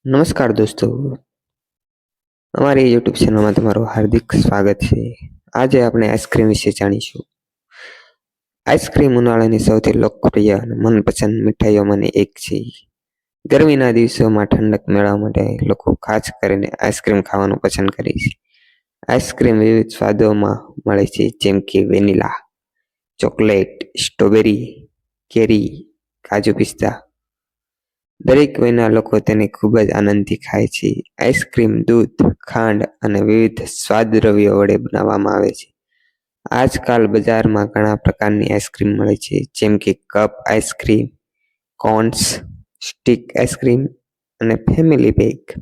નમસ્કાર દોસ્તો, અમારી યુટ્યુબ ચેનલમાં તમારું હાર્દિક સ્વાગત છે. આજે આપણે આઈસ્ક્રીમ વિશે જાણીશું. આઈસ્ક્રીમ ઉનાળાની સૌથી લોકપ્રિય અને મનપસંદ મીઠાઈઓમાંની એક છે. ગરમીના દિવસોમાં ઠંડક મેળવવા માટે લોકો ખાસ કરીને આઈસ્ક્રીમ ખાવાનું પસંદ કરે છે. આઈસ્ક્રીમ વિવિધ સ્વાદોમાં મળે છે, જેમ કે વેનીલા, ચોકલેટ, સ્ટ્રોબેરી, કેરી, કાજુ પિસ્તા. દરેક વયના લોકો તેને ખૂબ જ આનંદથી ખાય છે. આઈસ્ક્રીમ દૂધ, ખાંડ અને વિવિધ સ્વાદ દ્રવ્યો વડે બનાવવામાં આવે છે. આજકાલ બજારમાં ઘણા પ્રકારની આઈસ્ક્રીમ મળે છે, જેમ કે cup ice cream, cones, stick ice cream અને ફેમિલી પેક.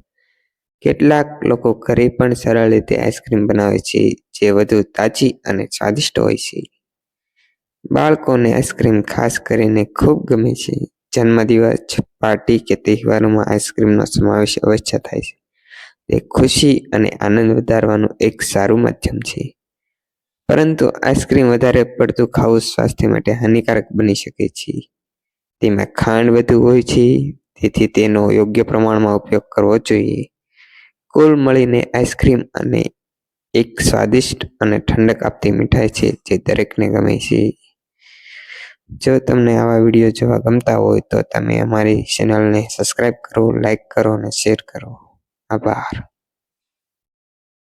કેટલાક લોકો ઘરે પણ સરળ રીતે આઈસ્ક્રીમ બનાવે છે, જે વધુ તાજી અને સ્વાદિષ્ટ હોય છે. બાળકોને આઈસ્ક્રીમ ખાસ કરીને ખૂબ ગમે છે. જન્મદિવસ, પાર્ટી કે તહેવારોમાં આઈસ્ક્રીમનો સમાવેશ અવશ્ય થાય છે. તે ખુશી અને આનંદ વધારવાનું એક સારું માધ્યમ છે. પરંતુ આઈસ્ક્રીમ વધારે પડતું ખાવું સ્વાસ્થ્ય માટે હાનિકારક બની શકે છે. તેમાં ખાંડ વધુ હોય છે, તેથી તેનો યોગ્ય પ્રમાણમાં ઉપયોગ કરવો જોઈએ. કુલ મળીને આઈસ્ક્રીમ અને એક સ્વાદિષ્ટ અને ઠંડક આપતી મીઠાઈ છે, જે દરેકને ગમે છે. જો તમને આવા વિડીયો જોવા ગમતા હોય તો તમે અમારી ચેનલને સબસ્ક્રાઈબ કરો, લાઈક કરો અને શેર કરો. આભાર.